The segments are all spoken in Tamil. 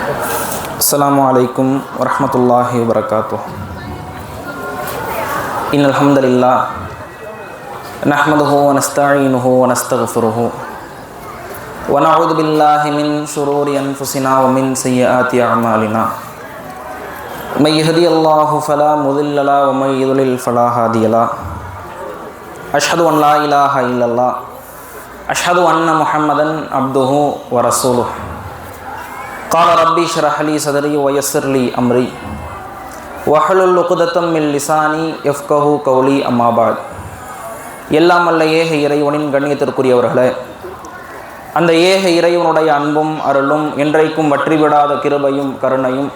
அஸ்ஸலாமு அலைக்கும் வரஹ்மத்துல்லாஹி வபரகாத்துஹு. இன்னல் ஹம்தலில்லாஹ் நஹ்மதுஹு வ நஸ்தஈனுஹு வ நஸ்தக்ஃபிருஹு வ நஊது பில்லாஹி மின் ஷுரூரி அன்ஃபுஸினா வ மின் ஸய்யிஆத்தி அஅமாலினா. மை யஹ்தியல்லாஹு ஃபலா முதில்ல லஹு வ மை யுضلل ஃபலா ஹாதிய லஹு. அஷ்ஹது அன் லா இலாஹ இல்லல்லாஹ் அஷ்ஹது அன்ன முஹம்மதன் அப்துஹு வ ரசூலுஹு. قال ربي اشرح لي صدري ويسر لي امري واحلل عقدة من لساني يفقهوا قولي اما بعد. எல்லாம் அல்ல ஏக இறைவனின் கண்ணியத்திற்குரியவர்களே, அந்த ஏக இறைவனுடைய அன்பும் அருளும் என்றைக்கும் வற்றிவிடாத கிருபையும் கருணையும்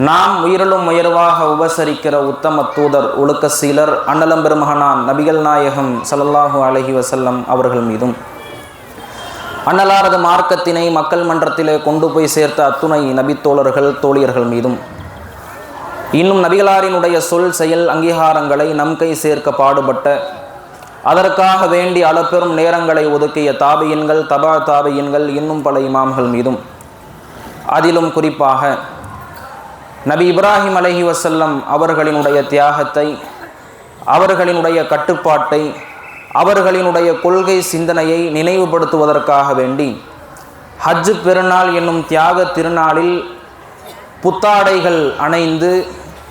நாம் உயிரிலும் உயர்வாக உபசரிக்கிற உத்தம தூதர் ஒழுக்க சீலர் அண்ணலம் பெருமகனான் நபிகள் நாயகம் ஸல்லல்லாஹு அலைஹி வஸல்லம் அவர்கள் மீதும், அன்னலாரது மார்க்கத்தினை மக்கள் மன்றத்திலே கொண்டு போய் சேர்த்த அத்துணை நபித்தோழர்கள் தோழியர்கள் மீதும், இன்னும் நபிகளாரினுடைய சொல் செயல் அங்கீகாரங்களை நம் கை சேர்க்க பாடுபட்ட, அதற்காக வேண்டி அளப்பெரும் நேரங்களை ஒதுக்கிய தாபியின்கள் தபா தாபியின்கள் இன்னும் பல இமாம்கள் மீதும், அதிலும் குறிப்பாக நபி இப்ராஹிம் அலைஹி வஸல்லம் அவர்களினுடைய தியாகத்தை, அவர்களினுடைய கட்டுப்பாட்டை, அவர்களினுடைய கொள்கை சிந்தனையை நினைவுபடுத்துவதற்காக வேண்டி ஹஜ் பெருநாள் என்னும் தியாக திருநாளில் புத்தாடைகள் அணைந்து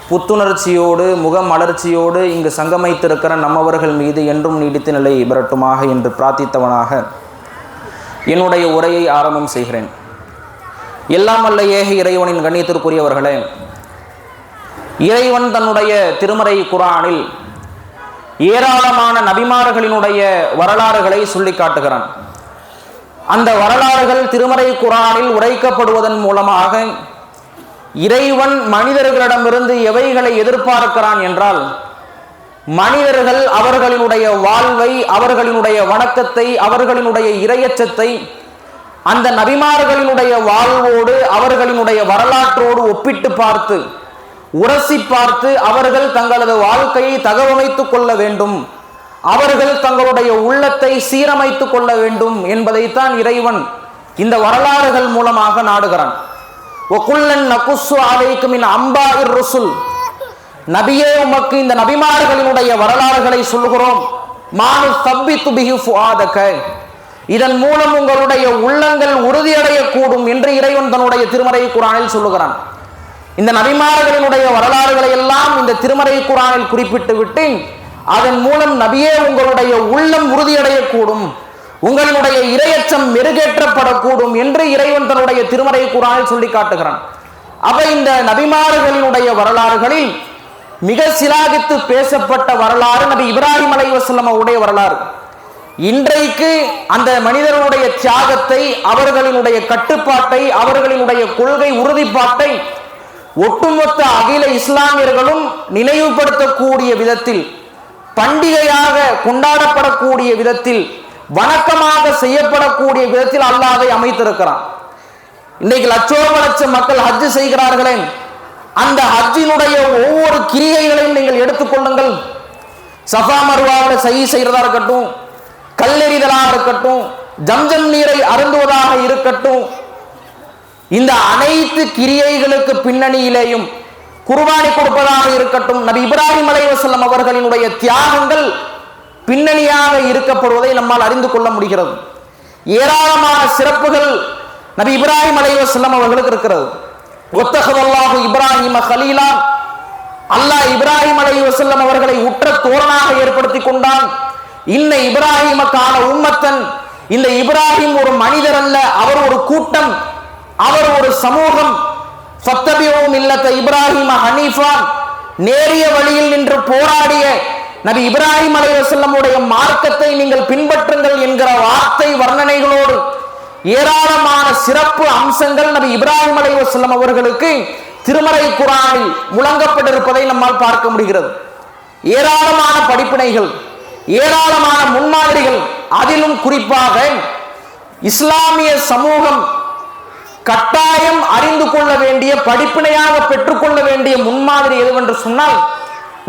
புத்துணர்ச்சியோடு முகமலர்ச்சியோடு இங்கு சங்கமித்திருக்கிற நம்மவர்கள் மீது என்றும் நீடித்த நிலை பெறட்டுமாக என்று பிரார்த்தித்தவனாக என்னுடைய உரையை ஆரம்பம் செய்கிறேன். எல்லாம் அல்ல ஏக இறைவனின் கண்ணியத்திற்குரியவர்களே, இறைவன் தன்னுடைய திருமறை குர்ஆனில் ஏராளமான நபிமார்களினுடைய வரலாறுகளை சொல்லி காட்டுகிறான். அந்த வரலாறுகள் திருமறை குர்ஆனில் உரைக்கப்படுவதன் மூலமாக இறைவன் மனிதர்களிடமிருந்து எவைகளை எதிர்பார்க்கிறான் என்றால், மனிதர்கள் அவர்களினுடைய வாழ்வை, அவர்களினுடைய வணக்கத்தை, அவர்களினுடைய இறையச்சத்தை அந்த நபிமார்களினுடைய வாழ்வோடு அவர்களினுடைய வரலாற்றோடு ஒப்பிட்டு பார்த்து உரசி பார்த்து அவர்கள் தங்களது வாழ்க்கையை தகவமைத்துக் கொள்ள வேண்டும், அவர்கள் தங்களுடைய உள்ளத்தை சீரமைத்துக் கொள்ள வேண்டும் என்பதைத்தான் இறைவன் இந்த வரலாறுகள் மூலமாக நாடுகிறான். வகுல்லன் நகுஸ்ஸு அலைக்கும் மின் அம்பாஇர் ருசுல், நபியே உமக்கு இந்த நபிமார்களினுடைய வரலாறுகளை சொல்கிறோம். மானு தப்பித்து பிஹி ஃபுஆதக, இதன் மூலம் உங்களுடைய உள்ளங்கள் உறுதியடையக்கூடும் என்று இறைவன் தன்னுடைய திருமறை குர்ஆனில் சொல்லுகிறான். இந்த நபிமார்களினுடைய வரலாறுகளை எல்லாம் இந்த திருமறை குர்ஆனில் குறிப்பிட்டு விட்டு அதன் மூலம் நபியே உங்களுடைய உள்ளம் உறுதியடையக்கூடும், உங்களுடைய இறையச்சம் மெருகேற்றப்படக்கூடும் என்று இறைவன் தன்னுடைய திருமறை குர்ஆனில் சொல்லி காட்டுகிறான். அப்ப இந்த நபிமார்களினுடைய வரலாறுகளில் மிக சிலாகித்து பேசப்பட்ட வரலாறு நபி இப்ராஹிம் அலைஹிஸ்ஸலாம் அவருடைய வரலாறு. இன்றைக்கு அந்த மனிதர்களுடைய தியாகத்தை, அவர்களினுடைய கட்டுப்பாட்டை, அவர்களினுடைய கொள்கை உறுதிப்பாட்டை ஒட்டுமொத்த அகில இஸ்லாமியர்களும் நினைவுபடுத்தக்கூடிய விதத்தில், பண்டிகையாக கொண்டாடப்படக்கூடிய விதத்தில், வணக்கமாக செய்யப்படக்கூடிய விதத்தில் அல்லாஹ் அதை அமைத்திருக்கிறான். இன்றைக்கு லட்சோப லட்சம் மக்கள் ஹஜ் செய்கிறார்களே, அந்த ஹஜ்ஜினுடைய ஒவ்வொரு கிரியைகளையும் நீங்கள் எடுத்துக்கொள்ளுங்கள். சஃபா மர்வாவில் சஹீ செய்கிறதா இருக்கட்டும், கல்லெறிதலாக இருக்கட்டும், ஜம்ஜம் நீரை அருந்துவதாக இருக்கட்டும், இந்த அனைத்து கிரியைகளுக்கு பின்னணியிலேயும் குர்பானி கொடுப்பதாக இருக்கட்டும், நபி இப்ராஹிம் அலைஹிஸ்ஸலாம் அவர்களினுடைய தியாகங்கள் பின்னணியாக இருக்கப்படுவதை நம்மால் அறிந்து கொள்ள முடிகிறது. ஏராளமான சிறப்புகள் நபி இப்ராஹிம் அலைஹிஸ்ஸலாம் அவர்களுக்கு இருக்கிறது. ஒத்தஹதல்லாஹு இப்ராஹிம கலீலா, அல்லாஹ் இப்ராஹிம் அலைஹிஸ்ஸலாம் அவர்களை உற்ற தோழனாக ஏற்படுத்தி கொண்டான். இன்ன இப்ராஹிமக்கான உம்மத்தன், இந்த இப்ராஹிம் ஒரு மனிதர் அல்ல, அவர் ஒரு கூட்டம், அவர் ஒரு சமூகம். ஃபத்தபிஉ மில்லத இப்ராஹிம ஹனீஃபா, நேரிய வழியில் நின்று போராடிய நபி இப்ராஹிம் அலைஹிஸ்ஸலாம் உடைய மார்க்கத்தை நீங்கள் பின்பற்றுங்கள் என்கிற வார்த்தை வர்ணனைகளோடு ஏராளமான சிறப்பு அம்சங்கள் நபி இப்ராஹிம் அலைஹிஸ்ஸலாம் அவர்களுக்கு திருமறை குர்ஆனில் முழங்கப்பட்டிருப்பதை நம்மால் பார்க்க முடிகிறது. ஏராளமான படிப்பினைகள், ஏராளமான முன்மாதிரிகள். அதிலும் குறிப்பாக இஸ்லாமிய சமூகம் கட்டாயம் அறிந்து கொள்ள வேண்டிய, படிப்பினையாக பெற்றுக்கொள்ள வேண்டிய முன்மாதிரி எதுவென்று சொன்னால்,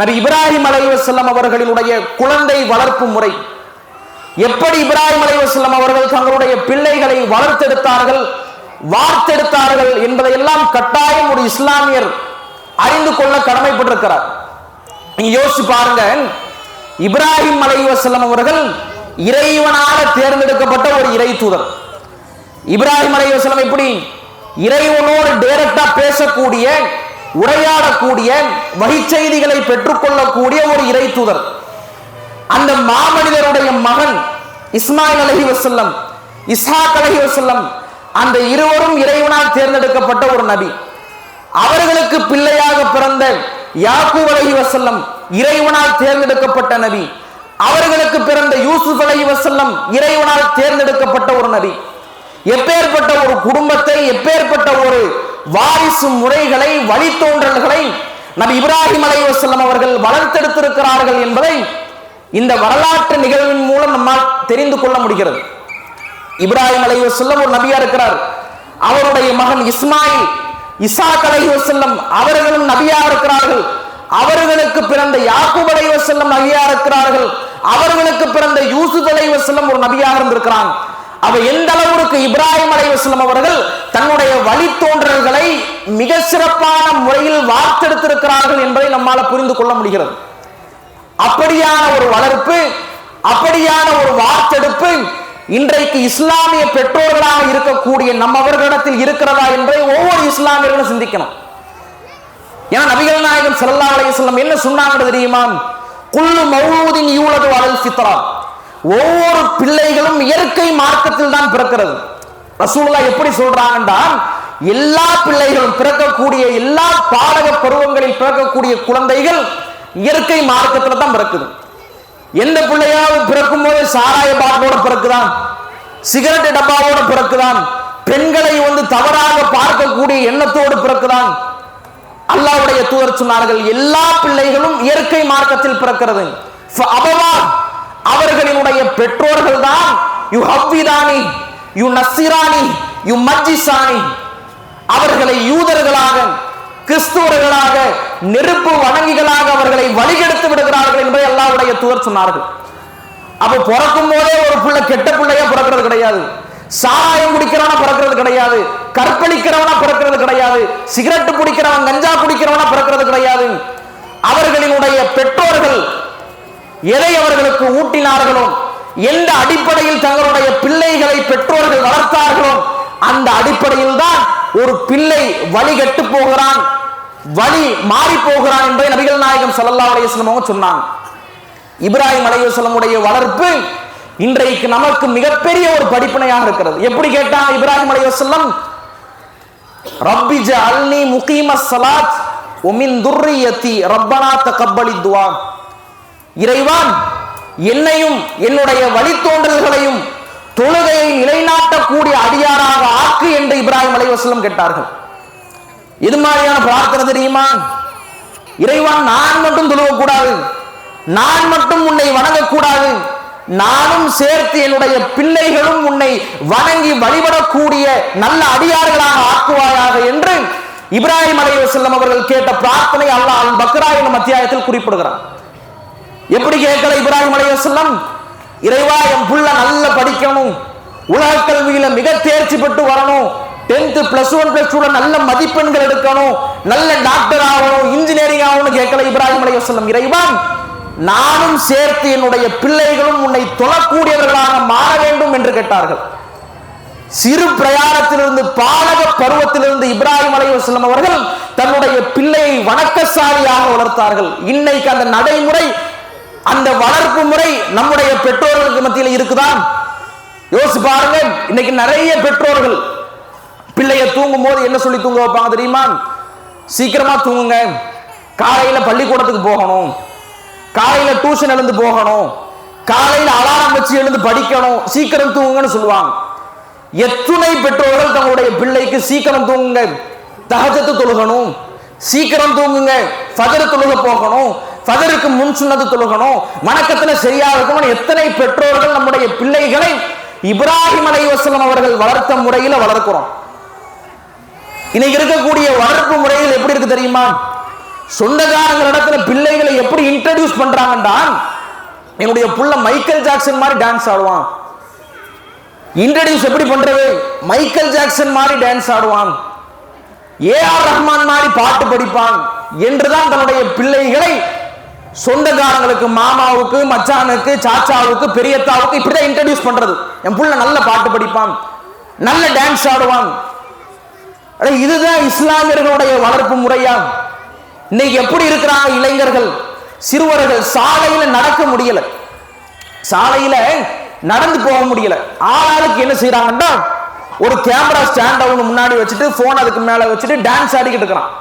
நபி இப்ராஹிம் அலைஹிஸ்ஸலாம் அவர்களினுடைய குழந்தை வளர்ப்பு முறை. எப்படி இப்ராஹிம் அலைஹிஸ்ஸலாம் அவர்கள் தங்களுடைய பிள்ளைகளை வளர்த்தெடுத்தார்கள், வார்த்தெடுத்தார்கள் என்பதையெல்லாம் கட்டாயம் ஒரு இஸ்லாமியர் அறிந்து கொள்ள கடமைப்பட்டிருக்கிறார். நீங்க யோசிச்சு பாருங்க, இப்ராஹிம் அலைஹிஸ்ஸலாம் அவர்கள் இறைவனால தேர்ந்தெடுக்கப்பட்ட ஒரு இறை தூதர். இப்ராஹிம் அலைஹிஸ்ஸலாம் எப்படி இறைவனோடு டைரக்டா பேசக்கூடிய, உரையாடக்கூடிய, வகை செய்திகளை பெற்றுக்கொள்ளக்கூடிய ஒரு இறை தூதர். அந்த மாமனிதருடைய மகன் இஸ்மாயில் அலைஹிஸ்ஸலாம், இஸ்ஹாக் அலைஹிஸ்ஸலாம், அந்த இருவரும் இறைவனால் தேர்ந்தெடுக்கப்பட்ட ஒரு நபி. அவர்களுக்கு பிள்ளையாக பிறந்த யாக்கூப் அலைஹிஸ்ஸலாம் இறைவனால் தேர்ந்தெடுக்கப்பட்ட நபி. அவர்களுக்கு பிறந்த யூசுப் அலைஹிஸ்ஸலாம் இறைவனால் தேர்ந்தெடுக்கப்பட்ட ஒரு நபி. எப்பேற்பட்ட ஒரு குடும்பத்தை, எப்பேற்பட்ட ஒரு வாரிசு முறைகளை, வழித்தோன்றல்களை நபி இப்ராஹிம் அலைஹிஸ்ஸலாம் அவர்கள் வளர்த்தெடுத்திருக்கிறார்கள் என்பதை இந்த வரலாற்று நிகழ்வின் மூலம் நம்மால் தெரிந்து கொள்ள முடிகிறது. இப்ராஹிம் அலைஹிஸ்ஸலாம் ஒரு நபியா இருக்கிறார். அவருடைய மகன் இஸ்மாயில், இசாக் அலைஹிஸ்ஸலாம் அவர்களும் நபியா இருக்கிறார்கள். அவர்களுக்கு பிறந்த யாக்கூப் அலைஹிஸ்ஸலாம் நபியா இருக்கிறார்கள். அவர்களுக்கு பிறந்த யூசுப் அலைஹிஸ்ஸலாம் ஒரு நபியாக இருந்திருக்கிறான். அவ எந்த அளவுக்கு இப்ராஹிம் அலைஹிஸ்ஸலாம் அவர்கள் தன்னுடைய வழித்தோன்றல்களை மிக சிறப்பான முறையில் வார்த்தெடுத்திருக்கிறார்கள் என்பதை நம்மால புரிந்து கொள்ள முடிகிறது. அப்படியான ஒரு வளர்ப்பு, அப்படியான ஒரு வார்த்தெடுப்பு இன்றைக்கு இஸ்லாமிய பெற்றோர்களாக இருக்கக்கூடிய நம்மவர்களிடத்தில் இருக்கிறதா என்பதை ஒவ்வொரு இஸ்லாமியர்களும் சிந்திக்கணும். ஏன்னா நபிகள் நாயகம் ஸல்லல்லாஹு அலைஹி வஸல்லம் என்ன சொன்னாங்க தெரியுமா? குல்லு மௌலூதின் யூலது அலல் ஃபித்ரா, ஒவ்வொரு பிள்ளைகளும் இயற்கை மார்க்கத்தில் தான் பிறக்கிறது. ரசூலுல்லாஹ் எப்படி சொல்றாங்கன்னா, எல்லா பிள்ளைகளும் பிறக்கக்கூடிய, எல்லா பாலக பருவங்களில் பிறக்கக்கூடிய குழந்தைகள் இயற்கை மார்க்கத்துல தான் பிறக்குது. எந்த பிள்ளையாவது பிறக்கும் போது சாராய பாட்டோட பிறக்குதான், சிகரெட் டப்பாவோட பிறக்குதான், பெண்களை தவறாக பார்க்கக்கூடிய எண்ணத்தோடு பிறக்குதான். அல்லாஹ்வுடைய தூதர் சொன்னார்கள், எல்லா பிள்ளைகளும் இயற்கை மார்க்கத்தில் பிறக்கிறது. அவர்களினுடைய பெற்றோர்கள் தான் யு ஹவ்விதானி, யு நஸ்ஸிரானி, யு மஜ்ஜிசானி, அவர்களை யூதர்களாக, கிறிஸ்துவர்களாக, நெருப்பு வணங்கிகளாக அவர்களை வழிகெடுத்து விடுகிறார்கள் என்பதை அல்லாஹ்வுடைய தூதர் சொன்னார்கள். அப்ப பிறக்கும் போதே ஒரு பிள்ளை கெட்ட பிள்ளையா பிறக்கிறது கிடையாது, சாராயம் குடிக்கிறவனா பிறக்கிறது கிடையாது, கற்பழிக்கிறவனா பிறக்கிறது கிடையாது, சிகரெட் குடிக்கிறவன், கஞ்சா குடிக்கிறவனா பிறக்கிறது கிடையாது. அவர்களினுடைய பெற்றோர்கள் எதை அவர்களுக்கு ஊட்டினார்களோ, எந்த அடிப்படையில் தங்களுடைய பிள்ளைகளை பெற்றோர்கள் வளர்த்தார்களோ அந்த அடிப்படையில் தான் ஒரு பிள்ளை வழி கெட்டு போகிறான், வழி மாறி போகிறான் என்பதை நபிகள் நாயகம் ஸல்லல்லாஹு அலைஹி வஸல்லம் சொன்னாங்க. இப்ராஹிம் அலைஹிஸ்ஸலாம் உடைய வளர்ப்பு இன்றைக்கு நமக்கு மிகப்பெரிய ஒரு படிப்பினையாக இருக்கிறது. எப்படி கேட்டாங்க இப்ராஹிம் அலைஹிஸ்ஸலாம்? ரப்பி ஜஅல்னி முகீமஸ் ஸலாத் வ மின் துர்ரியத்தி ரப்பனா தகப்பலித் துஆ, இறைவன் என்னையும் என்னுடைய வழித்தோன்றல்களையும் தொழுகையை நிலைநாட்டக்கூடிய அடியாராக ஆக்கு என்று இப்ராஹிம் அலைஹிஸ்ஸலாம் கேட்டார்கள். இது மாதிரியான பிரார்த்தனை தெரியுமா? இறைவன் நான் மட்டும் தொழுவக்கூடாது, நான் மட்டும் உன்னை வணங்கக்கூடாது, நானும் சேர்த்து என்னுடைய பிள்ளைகளும் உன்னை வணங்கி வழிபடக்கூடிய நல்ல அடியார்களாக ஆக்குவாயாக என்று இப்ராஹிம் அலைஹிஸ்ஸலாம் அவர்கள் கேட்ட பிரார்த்தனை அல்லாஹ் அல் பக்ரா என்னும் அத்தியாயத்தில் குறிப்பிடுகிறார். எப்படி கேட்கல இப்ராஹிம் அலைஹிஸ்ஸலாம்? இறைவா, என் புள்ள நல்லா படிக்கணும், உலக கல்வியில மிக தேர்ச்சி பெற்று வரணும், 10th +1 +2 நல்ல மதிப்பெண்கள் எடுக்கணும், நல்ல டாக்டர் ஆகணும், இன்ஜினியரிங் ஆகணும் கேட்கல இப்ராஹிம் அலைஹிஸ்ஸலாம். இறைவன் நானும் சேர்த்து என்னுடைய பிள்ளைகளும் உன்னை தொழக்கூடியவர்களாக மாற வேண்டும் என்று கேட்டார்கள். சிறு பிரயாணத்திலிருந்து, பாலக பருவத்திலிருந்து இப்ராஹிம் அலைஹிஸ்ஸலாம் அவர்கள் தன்னுடைய பிள்ளையை வணக்கசாலியாக வளர்த்தார்கள். இன்னைக்கு அந்த நடைமுறை, அந்த வளர்ப்பு முறை நம்முடைய பெற்றோர்களுக்கு மத்தியில் இருக்குதான்? யோசிச்சு பாருங்க. இன்னைக்கு நிறைய பெற்றோர்கள் பிள்ளைய தூங்கும் போது என்ன சொல்லி தூங்க வைப்பாங்க தெரியுமா? சீக்கிரமா தூங்குங்க, காலையில பள்ளிக்கூடத்துக்கு போகணும், காலையில டியூஷன் எழுந்து போகணும், காலையில அலாரம் வச்சு எழுந்து படிக்கணும், சீக்கிரம் தூங்குங்கன்னு சொல்லுவாங்க. எத்துணை பெற்றோர்கள் தங்களுடைய பிள்ளைக்கு சீக்கிரம் தூங்குங்க, தஹஜ்ஜத் தொழுகணும், சீக்கிரம் தூங்குங்க, ஃபஜ்ர் தொழுக போகணும், ஃபஜ்ருக்கு முன் சுன்னத் தொழுகணும், வணக்கத்துல சரியா இருக்கணும், எத்தனை பெற்றோர்கள் நம்முடைய பிள்ளைகளை இப்ராஹிம் அலைஹிஸ்ஸலாம் அவர்கள் வளர்த்த முறையில வளர்க்கிறோம். இன்னைக்கு இருக்கக்கூடிய வளர்ப்பு முறையில் எப்படி இருக்கு தெரியுமா? சொந்தக்காரங்களிடத்துல பிள்ளைகளை எப்படி இன்ட்ரோடியூஸ் பண்றாங்கன்னா, என்னுடைய புள்ள மைக்கேல் ஜாக்சன் மாதிரி டான்ஸ் ஆடுவான், இன்ட்ரடியூஸ் எப்படி பண்றது? மைக்கேல் ஜாக்சன் மாதிரி டான்ஸ் ஆடுவான், ஏஆர் ரஹ்மான் மாதிரி பாட்டு படிப்பான் என்றுதான் தன்னுடைய பிள்ளைகளை சொந்தக்காரங்களுக்கு, மாமாவுக்கு, மச்சானுக்கு, சாச்சாவுக்கு, பெரியத்தாவுக்கு இப்படிதான் இன்ட்ரடியூஸ் பண்றது. என் புள்ள நல்ல பாட்டு படிப்பான், நல்ல டான்ஸ் ஆடுவான். இதுதான் இஸ்லாமியர்களுடைய வளர்ப்பு முறையா? இன்னைக்கு எப்படி இருக்கிறாங்க இளைஞர்கள், சிறுவர்கள்? சாலையில நடக்க முடியல, சாலையில நடந்து போக முடியல. ஆளாளுக்கு என்ன செய்யறாங்கன்னா, ஒரு கேமரா ஸ்டாண்ட் அவங்க முன்னாடி வச்சுட்டு போன் அதுக்கு மேல வச்சுட்டு டான்ஸ் ஆடிக்கிட்டு இருக்கிறான்.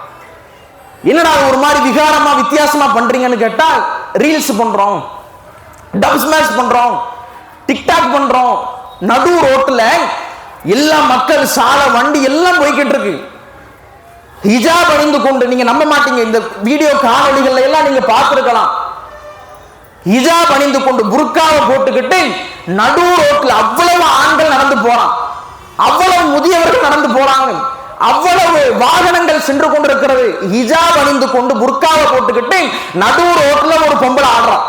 என்னடா ஒரு மாதிரி விகாரமா வித்தியாசமா பண்றீங்கன்னு கேட்டா, ரீல்ஸ் பண்றோம், டப் ஸ்மாஷ் பண்றோம், டிக்டாக் பண்றோம். நடு ரோட்ல எல்லா மக்கள், சாலை, வண்டி எல்லாம் போய்கிட்டு இருக்கு. ஹிஜாப் அணிந்து கொண்டு, நீங்க நம்ப மாட்டீங்க, இந்த வீடியோ காணொளிகள் எல்லாம் நீங்க பார்த்திருக்கலாம். ஹிஜாப் அணிந்து கொண்டு புர்காவை போட்டுக்கிட்டு நடு ரோட்ல அவ்வளவு ஆண்கள் நடந்து போறான், அவ்வளவு முதியவர்கள் நடந்து போறாங்க, அவ்வளவு வாகனங்கள் சென்று கொண்டிருக்கிறது. ஹிஜாப் அணிந்து கொண்டு புர்காவை போட்டுக்கிட்டு நடு ரோட்ல ஒரு பொம்பளை ஆடுறான்.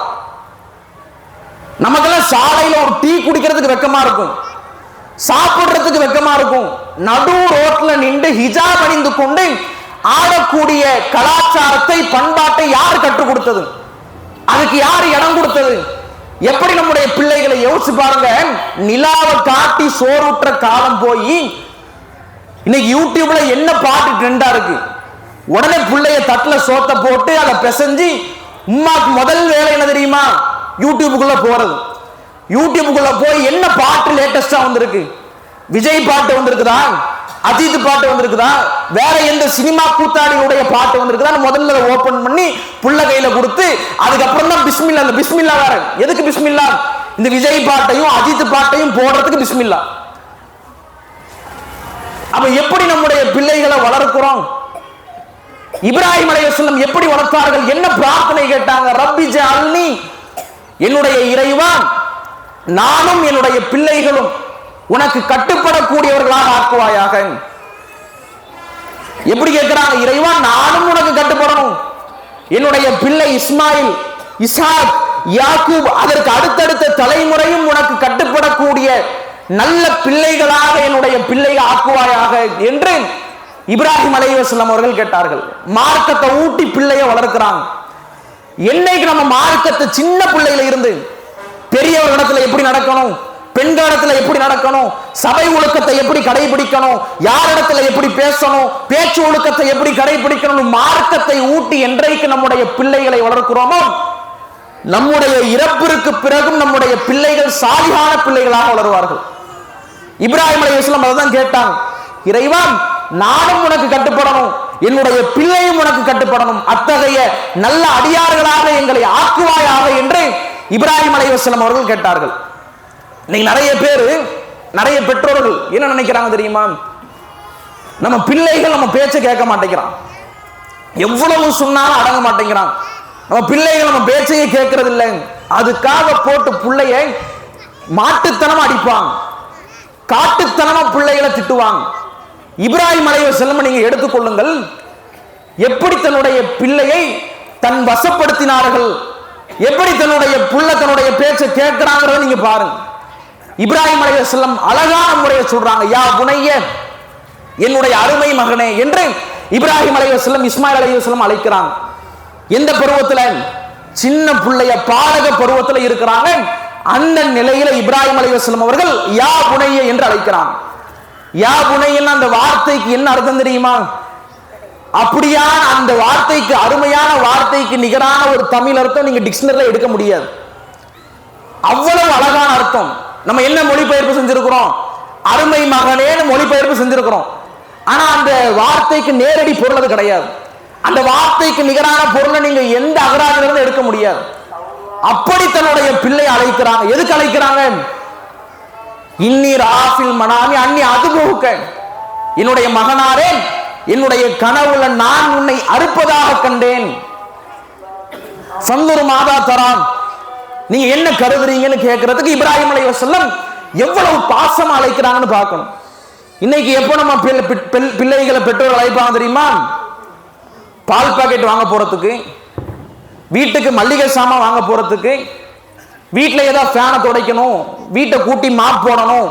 நமக்கெல்லாம் சாலையில ஒரு டீ குடிக்கிறதுக்கு வெக்கமா இருக்கும், சாப்பிடுறதுக்கு வெக்கமா இருக்கும். நடு ரோட்ல நின்று ஹிஜாப் அணிந்து கொண்டு ஆடக்கூடிய கலாச்சாரத்தை, பண்பாட்டை யார் கற்றுக் கொடுத்தது? அதுக்கு யார் இடம் கொடுத்தது? எப்படி நம்முடைய பிள்ளைகளை யோசிச்சு பாருங்க. நிலாவை காட்டி சோறுற்ற காலம் போய் இன்னைக்கு யூடியூப்ல என்ன பாட்டு ட்ரெண்டா இருக்கு, உடனே பிள்ளைய தட்டுல சோத்த போட்டு அதை பிசைஞ்சு, உம்மாக்கு முதல் வேலை என்ன தெரியுமா? யூடியூபுக்குள்ள போறது. யூடியூபுக்குள்ள போய் என்ன பாட்டு லேட்டஸ்டா வந்திருக்கு, விஜய் பாட்டு வந்திருக்குதா, அஜித் பாட்டு வந்திருக்குதா, வேற எந்த சினிமா கூத்தாடிகளுடைய பாட்டு வந்திருக்குதா, முதல்ல ஓபன் பண்ணி புள்ள கையில கொடுத்து அதுக்கப்புறம் தான் பிஸ்மில்லா. அந்த பிஸ்மில்லா வேற எதுக்கு பிஸ்மில்லா? இந்த விஜய் பாட்டையும் அஜித் பாட்டையும் போடுறதுக்கு பிஸ்மில்லா. அப்ப எப்படி நம்முடைய பிள்ளைகளை வளர்க்கிறோம்? இப்ராஹிம் அலைஹிஸ்ஸலாம் எப்படி வளர்த்தார்கள்? என்ன பிரார்த்தனை கேட்டாங்க? ரப்பி ஜஅல்னி, என்னுடைய இறைவா, நானும் என்னுடைய பிள்ளைகளும் உனக்கு கட்டுப்படக்கூடியவர்களாக ஆக்குவாயாக. எப்படி கேட்கிறாங்க? இறைவா, நானும் உனக்கு கட்டுப்படணும், என்னுடைய பிள்ளை இஸ்மாயில், இஸ்ஹாக், யாக்கூப், அதற்கு அடுத்தடுத்த தலைமுறையும் உனக்கு கட்டுப்படக்கூடிய நல்ல பிள்ளைகளாக என்னுடைய பிள்ளைகள் ஆக்குவாயாக என்று இப்ராஹிம் அலைஹிஸ்ஸலாம் அவர்கள் கேட்டார்கள். மார்க்கத்தை ஊட்டி பிள்ளைய வளர்க்கிறாங்க. என்னைக்கு நம்ம மார்க்கத்தை சின்ன பிள்ளையில இருந்து பெரியவர்களிடத்துல எப்படி நடக்கணும், பெண்களிடத்துல எப்படி நடக்கணும், சபை ஒழுக்கத்தை எப்படி கடைபிடிக்கணும், யாரிடத்துல எப்படி பேசணும், பேச்சு ஒழுக்கத்தை எப்படி கடைபிடிக்கணும், மார்க்கத்தை ஊட்டி என்றைக்கு நம்முடைய பிள்ளைகளை வளர்க்கிறோமோ, நம்முடைய இறப்பிற்கு பிறகும் நம்முடைய பிள்ளைகள் சாலிகான பிள்ளைகளாக வளருவார்கள். இப்ராஹிம் அலைஹிஸ்ஸலாம் அதான் கேட்டாங்க. இறைவா, நானும் உனக்கு கட்டுப்படணும், என்னுடைய பிள்ளையும் உனக்கு கட்டுப்படணும், அத்தகைய நல்ல அடியார்களாக எங்களை ஆக்குவாயாக என்று இப்ராஹிம் அலைஹிஸ்ஸலாம் அவர்கள் கேட்டார்கள். இன்னைக்கு நிறைய பேர், நிறைய பெற்றோர்கள் என்ன நினைக்கிறாங்க தெரியுமா? நம்ம பிள்ளைகள் நம்ம பேச்சை கேட்க மாட்டேங்கிறான், எவ்வளவு சொன்னாலும் அடங்க மாட்டேங்கிறான், நம்ம பிள்ளைகள் நம்ம பேச்சையே கேட்கறது இல்லை. அதுக்காக போட்டு பிள்ளைய மாட்டுத்தனமா அடிப்பாங்க, காட்டுத்தனமா பிள்ளைகளை திட்டுவாங்க. இப்ராஹிம் அலைஹிஸ்ஸலாம் நீங்க எடுத்துக்கொள்ளுங்கள், எப்படி தன்னுடைய பிள்ளையை தன் வசப்படுத்தினார்கள், எப்படி தன்னுடைய புள்ள தன்னுடைய பேச்சை கேட்கிறாங்கிறத நீங்க பாருங்க. இப்ராஹிம் அலைஹிஸ்ஸலாம் அழகான முறையை சொல்றாங்க, யா புனைய, என்னுடைய அருமை மகனே என்று இப்ராஹிம் அலைஹிஸ்ஸலாம் இஸ்மாயில் அலைஹிஸ்ஸலாம் அழைக்கிறாங்க. எந்த பருவத்துல? சின்ன பிள்ளைய பாலக பருவத்துல இருக்கிறாங்க. அந்த நிலையில இப்ராஹிம் அலைஹிஸ்ஸலாம் அவர்கள் யா புனைய என்று அழைக்கிறாங்க. யா புனையன்னு அந்த வார்த்தைக்கு என்ன அர்த்தம் தெரியுமா? அப்படியான அந்த வார்த்தைக்கு, அருமையான வார்த்தைக்கு நிகரான ஒரு தமிழ் அர்த்தம் நீங்க டிக்ஷனரியில எடுக்க முடியாது. அவ்வளவு அழகான அர்த்தம். நம்ம என்ன மொழிபெயர்ப்பு செஞ்சிருக்கிறோம்? அருமை மகனேன்னு மொழிபெயர்ப்பு செஞ்சிருக்கிறோம். ஆனா அந்த வார்த்தைக்கு நேரடி பொருள் அது கிடையாது. அந்த வார்த்தைக்கு நிகரான பொருளை நீங்க எந்த அகராதிலிருந்து எடுக்க முடியாது. அப்படி தன்னுடைய பிள்ளை அழைக்கிறாங்க. எதுக்கு அழைக்கிறாங்க? இன்னீர் ஆஃபில் மனாமி அன்னி அதுபோக, என்னுடைய மகனாரே, என்னுடைய கனவுல நான் உன்னை அறுப்பதாக கண்டேன். சந்தூர் மாதா தரான், நீங்க என்ன கருதுறீங்கன்னு கேட்கறதுக்கு இப்ராஹிம் அலைஹிஸ்ஸலாம் எவ்வளவு பாசமா அழைக்கிறாங்கன்னு பார்க்கணும். இன்னைக்கு எப்போ நம்ம பிள்ளைகளை பெற்றோர்கள் அழைப்பாங்க தெரியுமா? பால் பாக்கெட் வாங்க போறதுக்கு, வீட்டுக்கு மல்லிகை சாமான் வாங்க போறதுக்கு, வீட்டில் ஏதாவது ஃபேனை துடைக்கணும், வீட்டை கூட்டி மாப் போடணும்,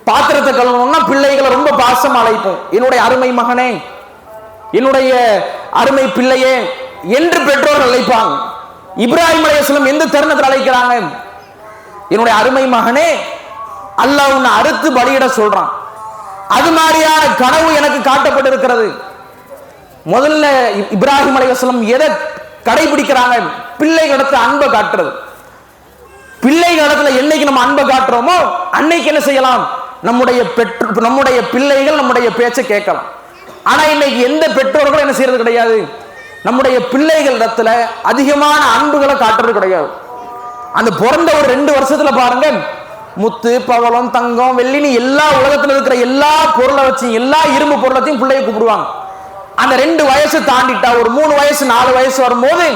பாத்திரத்தை கழுவணும்னா பிள்ளைகளை ரொம்ப பாசமா அழைப்போம். என்னுடைய அருமை மகனே, என்னுடைய அருமை பிள்ளையே என்று பெற்றோர்கள் அழைப்பாங்க. இப்ராஹிம் அலைஹிஸ்ஸலாம் எந்த தருணத்தில் அழைக்கிறாங்க? என்னுடைய அருமை மகனே, அல்லாஹ் உன்னை அறுத்து பலியிட சொல்றான். அது மாதிரியான கனவு எனக்கு காட்டப்பட்டிருக்கிறது. முதல்ல இப்ராஹிம் அலைஹிஸ்ஸலாம் எதை கடைபிடிக்கிறாங்க? பிள்ளைகளிடத்துல அன்பை காட்டுறது. பிள்ளைகளிடத்துல என்னைக்கு நம்ம அன்பை காட்டுறோமோ அன்னைக்கு என்ன செய்யலாம்? நம்முடைய பிள்ளைகள் நம்முடைய பேச்சை கேட்கலாம். ஆனா இன்னைக்கு எந்த பெற்றோர்களும் என்ன செய்யறது கிடையாது, நம்முடைய பிள்ளைகளிடத்துல அதிகமான அன்புகளை காட்டுறது கிடையாது. அந்த பிறந்த ஒரு 2 வருஷத்துல பாருங்க, முத்து பவளம் தங்கம் வெள்ளினி எல்லா உலகத்துல இருக்கிற எல்லா பொருளை வச்சு எல்லா இரும்பு பொருளத்தையும் பிள்ளைய கூப்பிடுவாங்க. அந்த 2 வயசு தாண்டிட்டா ஒரு 3 வயசு 4 வயசு வரும்போது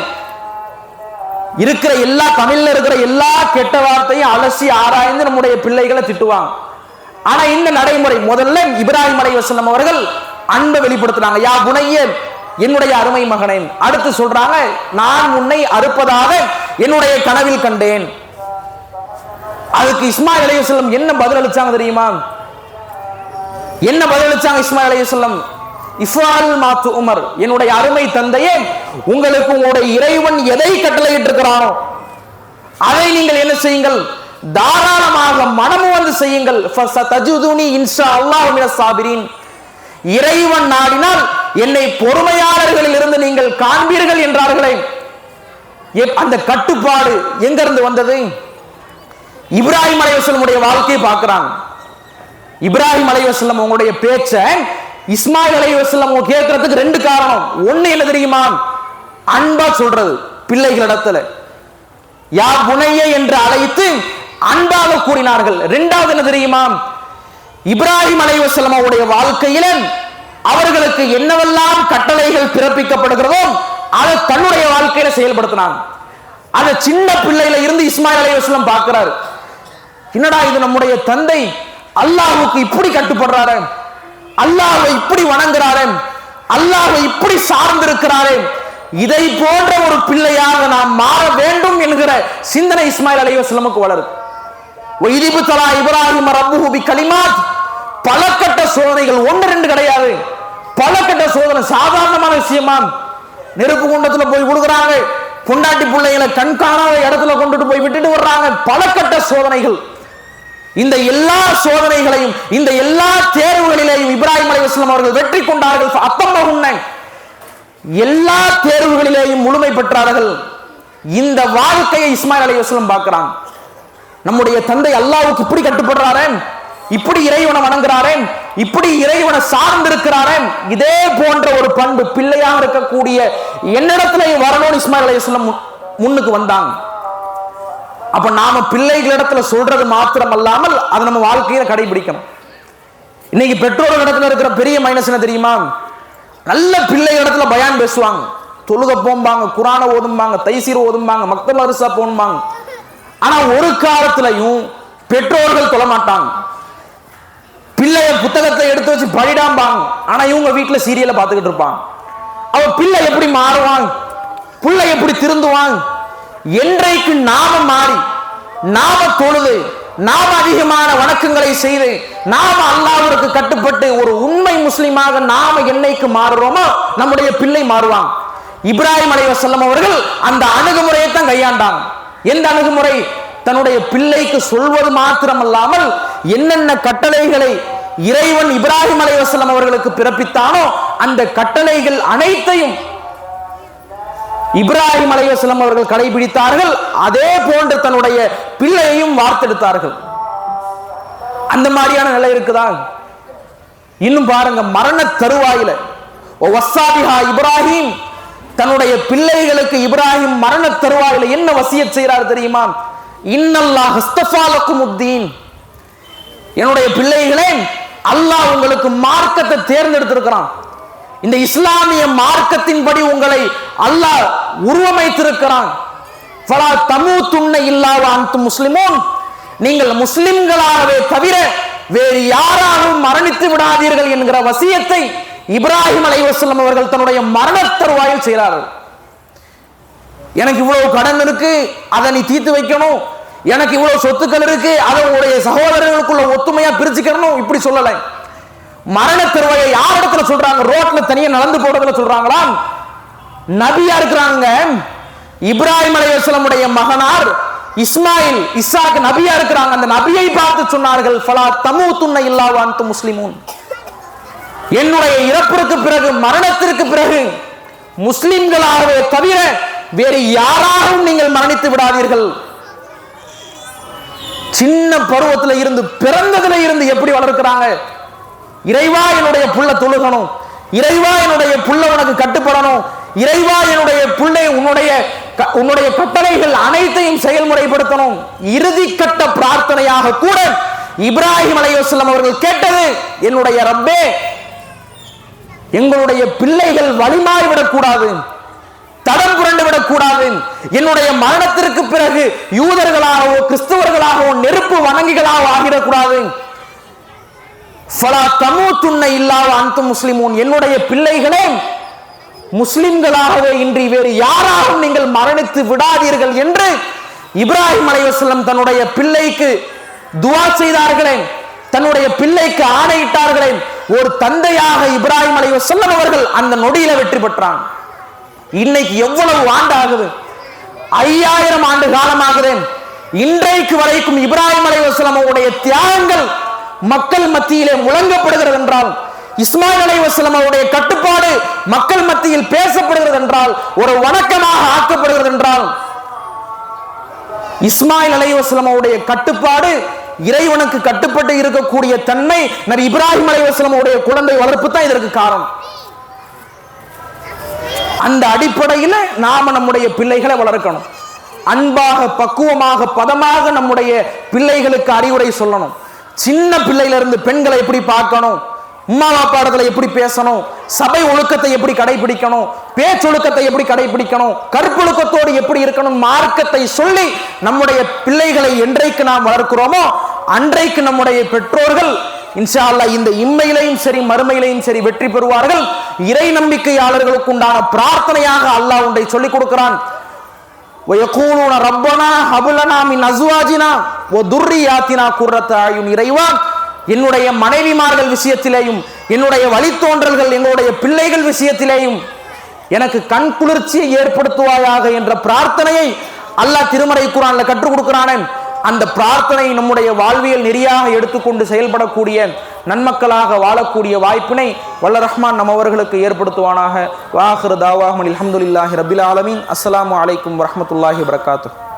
இருக்கிற எல்லா தமிழ்ல இருக்கிற எல்லா கெட்ட வார்த்தையும் அலசி ஆராய்ந்து நம்முடைய பிள்ளைகளை திட்டுவாங்க. ஆனா இந்த நடைமுறை முதல்ல இப்ராஹிம் அலைஹிஸ்ஸலாம் அவர்கள் அன்பை வெளிப்படுத்தினாங்க. யா புனைய, என்னுடைய அருமை மகனே. அடுத்து சொல்றாங்க, நான் உன்னை அறுப்பதாக என்னுடைய கனவில் கண்டேன். அதுக்கு இஸ்மாயில் அலைஹிஸ்ஸலாம் என்ன பதில் அளிச்சாங்க தெரியுமா? என்ன பதில் அளிச்சாங்க இஸ்மாயில் அலைஹிஸ்ஸலாம்? இஃபால் மாத்து உமர், என்னுடைய அருமை தந்தையே, உங்களுக்கு உங்களுடைய இறைவன் எதை கட்டளையிட்டு இருக்கிறானோ அதை நீங்கள் என்ன செய்யுங்கள்? தாராளமாக மனமு வந்து செய்யுங்கள். ஃபஸதஜுதுனி இன்ஷா அல்லாஹ் மினஸ் சாபிரீன், இறைவன் நாடினால் என்னை பொறுமையாளர்களில் இருந்து நீங்கள் காண்பீர்கள் என்றார்களே. அந்த கட்டுப்பாடு எங்க இருந்து வந்தது? இப்ராஹிம் அலைஹிஸ்ஸலாமுடைய வாழ்க்கையை பார்க்கிறாங்க. இப்ராஹிம் அலைஹிஸ்ஸலாம் உங்களுடைய பேச்ச இஸ்மாயில் அலைஹிஸ்ஸலாம் கேட்கறதுக்கு 2 காரணம். ஒண்ணு என்ன தெரியுமா? அன்பா சொல்றது பிள்ளைகளிடத்துல, யா புனைய என்று அழைத்து அன்பாக கூறினார்கள். 2வது என்ன தெரியுமா? இப்ராஹிம் அலைஹிஸ்ஸலாம் அவருடைய வாழ்க்கையில அவர்களுக்கு என்னவெல்லாம் கட்டளைகள் பிறப்பிக்கப்படுகிறதோ அதை தன்னுடைய வாழ்க்கையில செயல்படுத்தினாங்க. அந்த சின்ன பிள்ளையில இருந்து இஸ்மாயில் அலைஹிஸ்ஸலாம் பார்க்கிறார், என்னடா இது நம்முடைய தந்தை அல்லாஹ்வுக்கு இப்படி கட்டுப்படுறாரு, அல்லாஹ்வை இப்படி வணங்குறாரு, அல்லாஹ்வை இப்படி சார்ந்திருக்கிறாரு, இதை போன்ற ஒரு பிள்ளையாக நாம் மாற வேண்டும் என்கிற சிந்தனை இஸ்மாயில் அலைஹிஸ்ஸலாமுக்கு வளருது. வைதிபுத்தலா இப்ராஹிம் ரப்புஹு பிகலிமாத், பல கட்ட சோதனைகள், 1 2 கிடையாது, பல கட்ட சோதனை. சாதாரணமான விஷயமா? நெருப்பு குண்டத்துல போய் விடுகிறாங்க, பொண்டாட்டி பிள்ளைகளை கண்காணாத இடத்துல கொண்டுட்டு போய் விட்டுட்டு வர்றாங்க, பல கட்ட சோதனைகள். இந்த எல்லா சோதனைகளையும் இந்த எல்லா தேர்வுகளிலேயும் இப்ராஹிம் அலைஹிஸ்ஸலாம் அவர்கள் வெற்றி கொண்டார்கள். எல்லா தேர்வுகளிலேயும் முழுமை பெற்றார்கள். இந்த வாழ்க்கையை இஸ்மாயில் அலைஹிஸ்ஸலாம் பார்க்கிறாங்க. நம்முடைய தந்தை அல்லாஹ்வுக்கு இப்படி கட்டுப்படுறாரே, இப்படி இறைவனை வணங்குறாரே, இப்படி இறைவனை சார்ந்திருக்கிறாரே, இதே போன்ற ஒரு பண்பு பிள்ளையாக இருக்கக்கூடிய என்னிடத்துல வரணும்னு இஸ்மாயில் அலைஹிஸ்ஸலாம் முன்னுக்கு வந்தாங்க. அப்ப நாம பிள்ளைகளிடத்துல சொல்றது மாத்திரம் அல்லாமல் அதை நம்ம வாழ்க்கையில கடைபிடிக்கணும். இன்னைக்கு பெற்றோர்களிடத்துல இருக்கிற பெரிய மைனஸ் என்ன தெரியுமா? நல்ல பிள்ளைகளிடத்துல பயான் பேசுவாங்க, தொழுக போம்பாங்க, குரானை ஓதும்பாங்க, தைசீர் ஓதும்பாங்க, மக்தப் மதரசா போம்பாங்க. ஆனா ஒரு காலத்திலையும் பெற்றோர்கள் தொழ மாட்டாங்க. பிள்ளைய புத்தகத்தை எடுத்து வச்சு படிடாம்பாங்க. ஆனா இவங்க வீட்டுல சீரியலை பார்த்துக்கிட்டு இருப்பாங்க. அவ பிள்ளை எப்படி மாறுவாங்க, பிள்ளை எப்படி திருந்துவாங்க? என்றைக்கு நாம மாறி, நாம தொழுது, நாம அதிகமான வணக்கங்களை செய்து, நாம அல்லாஹ்விற்கு கட்டுப்பட்டு ஒரு உண்மை முஸ்லிமாக நாம என்னைக்கு மாறுறோமோ நம்முடைய பிள்ளை மாறுவாங்க. இப்ராஹிம் அலைஹிஸ்ஸலாம் அவர்கள் அந்த அணுகுமுறையை தான் கையாண்டாங்க. எந்த அணுகுமுறை? தன்னுடைய பிள்ளைக்கு சொல்வது மாத்திரமல்லாமல் என்னென்ன கட்டளைகளை இறைவன் இப்ராஹிம் அலைஹிஸ்ஸலாம் அவர்களுக்கு பிறப்பித்தானோ அந்த கட்டளைகள் அனைத்தையும் இப்ராஹிம் அலைஹிஸ்ஸலாம் அவர்கள் கடைபிடித்தார்கள். அதே போன்று தன்னுடைய பிள்ளையையும் வார்த்தெடுத்தார்கள். அந்த மாதிரியான நிலை இருக்குதா? இன்னும் பாருங்க, மரண தருவாயில வஸ்ஸாபிஹா இப்ராஹிம், தன்னுடைய பிள்ளைகளுக்கு இப்ராஹிம் மரண தருவாயில என்ன வசியத் செய்கிறார் தெரியுமா? இன்னல்லாஹ் அஸ்தஃபா லக்குமுத்தீன், என்னுடைய பிள்ளைகளே, அல்லாஹ் உங்களுக்கு மார்க்கத்தை தேர்ந்தெடுத்திருக்கிறான். இந்த இஸ்லாமிய மார்க்கத்தின்படி உங்களை அல்லாஹ் உருவமைத்திருக்கிறான். ஃபலா தமூதுன்ன இல்லா வ அன்தும் முஸ்லிமூன், நீங்கள் முஸ்லிம்களாகவே தவிர வேறு யாராலும் மரணித்து விடாதீர்கள் என்கிற வசியத்தை இப்ராஹிம் அலைஹிஸ்ஸலாம் அவர்கள் தன்னுடைய மரண தருவாயில் செய்கிறார்கள். எனக்கு இவ்வளவு கடன் இருக்கு, அதை நீ தீர்த்து வைக்கணும், எனக்கு இவ்வளவு சொத்துக்கள் இருக்கு, அதை உங்களுடைய சகோதரர்களுக்குள்ள ஒத்துமையா பிரிச்சுக்கணும் இப்படி சொல்லலை. மரண தருவாயை யார் இடத்துல சொல்றாங்க? ரோட்ல தனியா நடந்து போறதுல சொல்றாங்களா? நபியா இருக்கிறாங்க. இப்ராஹிம் அலைஹிஸ்ஸலாமுடைய மகனார் இஸ்மாயில் இஸ்ஹாக் நபியா இருக்கிறாங்க. அந்த நபியை பார்த்து சொன்னார்கள், ஃபலா தமூதுன்ன இல்லா வ அன்தும் முஸ்லிமூன். என்னுடைய இறப்பிற்கு பிறகு, மரணத்திற்கு பிறகு முஸ்லிம்களாகவே தவிர வேறு யாராகவும் நீங்கள் மரணித்து விடாதீர்கள். சின்ன பருவத்தில் இருந்து, பிறந்ததுல இருந்து எப்படி வளர்க்கிறாங்க? இறைவா என்னுடைய புள்ள தொழுகணும், இறைவா என்னுடைய புள்ள உனக்கு கட்டுப்படணும், இறைவா என்னுடைய புள்ளை உன்னுடைய கட்டளைகள் அனைத்தையும் செயல்முறைப்படுத்தணும். இறுதி கட்ட பிரார்த்தனையாக கூட இப்ராஹிம் அலைஹிஸ்ஸலாம் அவர்கள் கேட்டது, என்னுடைய ரப்பே, எங்களுடைய பிள்ளைகள் வலிமாறி விடக்கூடாது, தடம் புரண்டு விடக்கூடாது, என்னுடைய மரணத்திற்கு பிறகு யூதர்களாகவோ கிறிஸ்தவர்களாகவோ நெருப்பு வணங்கிகளாக ஆகிடக்கூடாது. ஃபலா தமூதுன்ன இல்லா வ அன்தும் முஸ்லிமூன். என்னுடைய பிள்ளைகளே முஸ்லிம்களாகவே இன்றி வேறு யாராலும் நீங்கள் மரணித்து விடாதீர்கள் என்று இப்ராஹிம் அலைஹிஸ்ஸலாம் தன்னுடைய பிள்ளைக்கு துஆ செய்தார்களே, தன்னுடைய பிள்ளைக்கு ஆணையிட்டார்களே. ஒரு தந்தையாக இப்ராஹிம் அலைஹிஸ்ஸலாம் அவர்கள் அந்த நொடியில வெற்றி பெற்றாங்க. இன்னைக்கு எவ்வளவு ஆண்டு ஆகுது? 5000 ஆண்டு காலமாகுது. இன்றைக்கு வரைக்கும் இப்ராஹிம் அலைஹிஸ்ஸலாம் அவருடைய தியாகங்கள் மக்கள் மத்தியிலே முழங்கப்படுகிறது என்றால், இஸ்மாயில் அலைஹிஸ்ஸலாம் அவருடைய கட்டுப்பாடு மக்கள் மத்தியில் பேசப்படுகிறது என்றால், ஒரு வணக்கமாக ஆக்கப்படுகிறது என்றால், இஸ்மாயில் அலைஹிஸ்ஸலாம் அவருடைய கட்டுப்பாடு இறைவனுக்கு கட்டுப்பட்டு இருக்கக்கூடிய தன்மை நபி இப்ராஹிம் அலைஹிஸ்ஸலாம் அவருடைய குழந்தை வளர்ப்பு தான் இதற்கு காரணம். அந்த அடிப்படையில் நாம நம்முடைய பிள்ளைகளை வளர்க்கணும். அன்பாக, பக்குவமாக, பதமாக நம்முடைய பிள்ளைகளுக்கு அறிவுரை சொல்லணும். சின்ன பிள்ளையில இருந்து பெண்களை எப்படி பார்க்கணும், உம்மா அப்பா இடத்துல எப்படி பேசணும், சபை ஒழுக்கத்தை எப்படி கடைபிடிக்கணும், பேச்சொழுக்கத்தை எப்படி கடைபிடிக்கணும், கற்பொழுக்கத்தோடு எப்படி இருக்கணும், மார்க்கத்தை சொல்லி நம்முடைய பிள்ளைகளை என்றைக்கு நாம் வளர்க்கிறோமோ அன்றைக்கு நம்முடைய பெற்றோர்கள் இன்ஷா அல்லாஹ் இந்த இம்மையிலையும் சரி மறுமையிலையும் சரி வெற்றி பெறுவார்கள். இறை நம்பிக்கையாளர்களுக்கு உண்டான பிரார்த்தனையாக அல்லாஹ் ஒன்றை சொல்லிக் கொடுக்கிறான். வயகூலுன ரப்பனா ஹப்லனா மின் அஸ்வாஜினா வ துர்ரியாத்தினா குர்ரத்த அயுன். இறைவா, என்னுடைய மனைவிமார்கள் விஷயத்திலேயும், என்னுடைய வழித்தோன்றல்கள், எங்களுடைய பிள்ளைகள் விஷயத்திலேயும் எனக்கு கண் குளிர்ச்சியை ஏற்படுத்துவாயாக என்ற பிரார்த்தனையை அல்லாஹ் திருமறை குர்ஆன்ல கற்றுக் கொடுக்கிறானே. அந்த பிரார்த்தனை நம்முடைய வாழ்வியல் நெறியாக எடுத்துக்கொண்டு செயல்படக்கூடிய நன்மக்களாக வாழக்கூடிய வாய்ப்பினை வல்ல ரஹ்மான் நம் அவர்களுக்கு ஏற்படுத்துவானாக. வாஹிரு தாவாஹும் அல்ஹம்துலில்லாஹி ரப்பில் ஆலமீன். அஸ்ஸலாமு அலைக்கும் வரஹ்மத்துல்லாஹி வபரகாத்துஹு.